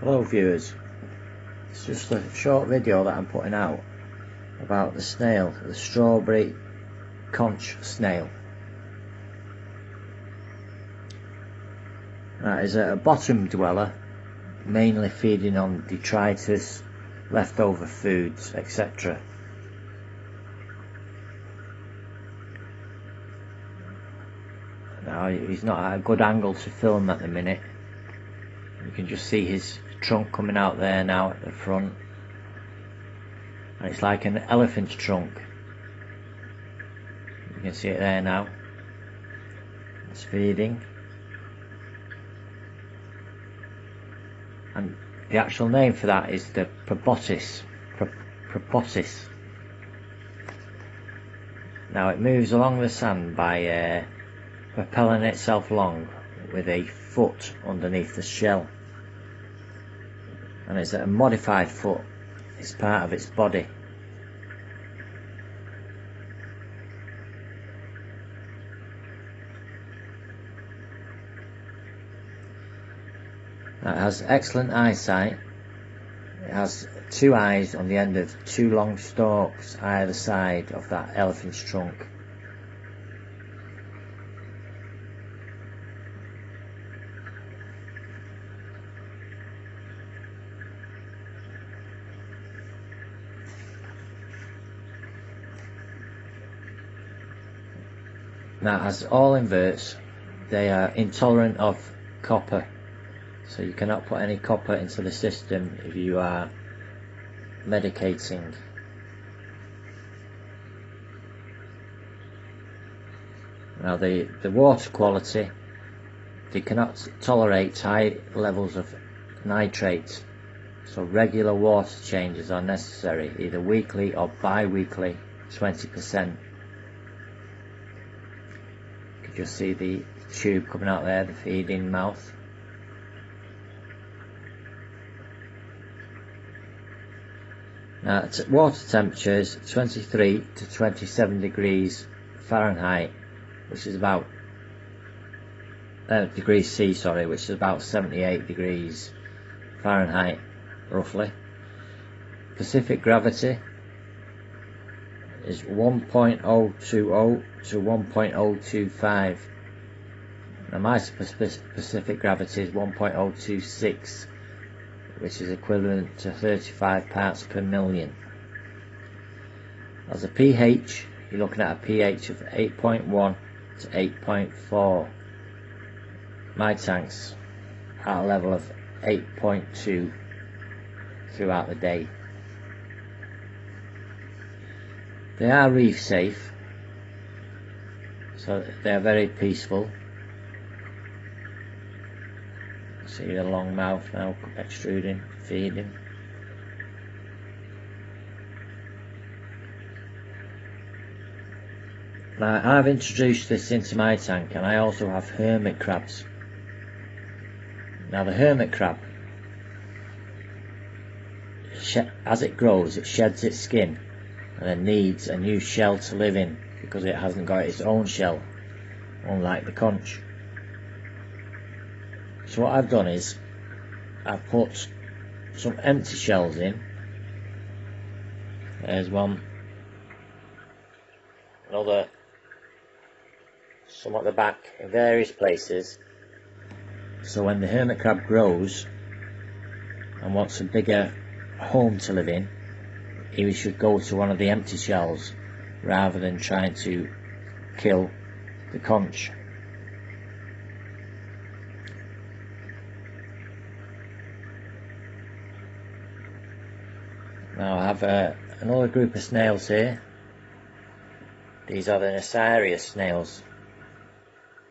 Hello viewers, it's just a short video that I'm putting out about the snail, the strawberry conch snail. That is a bottom dweller, mainly feeding on detritus, leftover foods, etc. Now he's not at a good angle to film at the minute. You can just see his trunk coming out there now at the front, and it's like an elephant's trunk. You can see it there now. It's feeding, and the actual name for that is the proboscis. Now it moves along the sand by propelling itself along with a foot underneath the shell, and it's a modified foot. It's part of its body. Now it has excellent eyesight. It has two eyes on the end of two long stalks either side of that elephant's trunk. Now, as all inverts, they are intolerant of copper, so you cannot put any copper into the system if you are medicating. Now the water quality, they cannot tolerate high levels of nitrate, so regular water changes are necessary, either weekly or bi-weekly, 20%. You can just see the tube coming out there, the feeding mouth. Now water temperatures 23 to 27 degrees Fahrenheit, which is about degrees C, sorry, which is about 78 degrees Fahrenheit roughly. Specific gravity is 1.020 to 1.025. Now my specific gravity is 1.026, which is equivalent to 35 parts per million. As a pH, you're looking at a pH of 8.1 to 8.4. My tank's at a level of 8.2 throughout the day. They are reef safe, so they are very peaceful. See the long mouth now extruding, feeding. Now I've introduced this into my tank, and I also have hermit crabs. Now the hermit crab, as it grows, it sheds its skin and then needs a new shell to live in, because it hasn't got its own shell, unlike the conch. So what I've done is I've put some empty shells in. There's one, another, some at the back in various places, so when the hermit crab grows and wants a bigger home to live in, he should go to one of the empty shells rather than trying to kill the conch. Now I have another group of snails here. These are the Nacarius snails,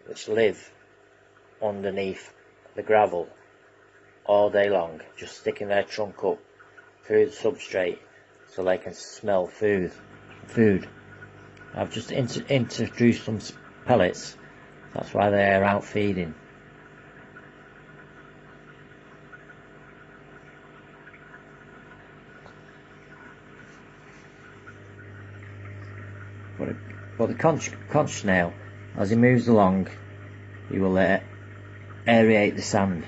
which live underneath the gravel all day long, just sticking their trunk up through the substrate so they can smell food. I've just introduced some pellets, that's why they are out feeding. But the conch snail, as he moves along, he will aerate the sand.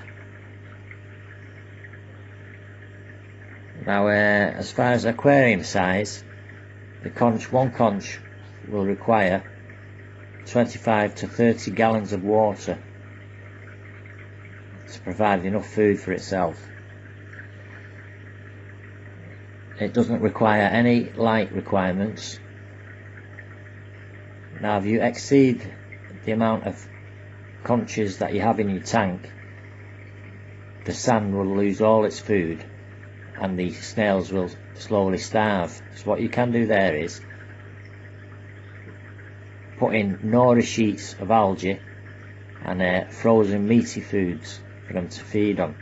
Now as far as aquarium size, one conch will require 25 to 30 gallons of water to provide enough food for itself. It doesn't require any light requirements. Now if you exceed the amount of conches that you have in your tank, the sand will lose all its food and the snails will slowly starve. So what you can do there is put in nori sheets of algae and frozen meaty foods for them to feed on.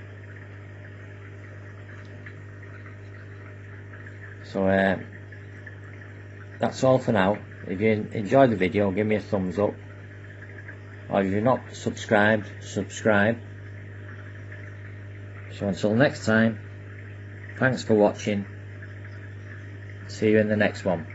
So that's all for now. If you enjoyed the video, give me a thumbs up, or if you're not subscribed, subscribe. So until next time, thanks for watching. See you in the next one.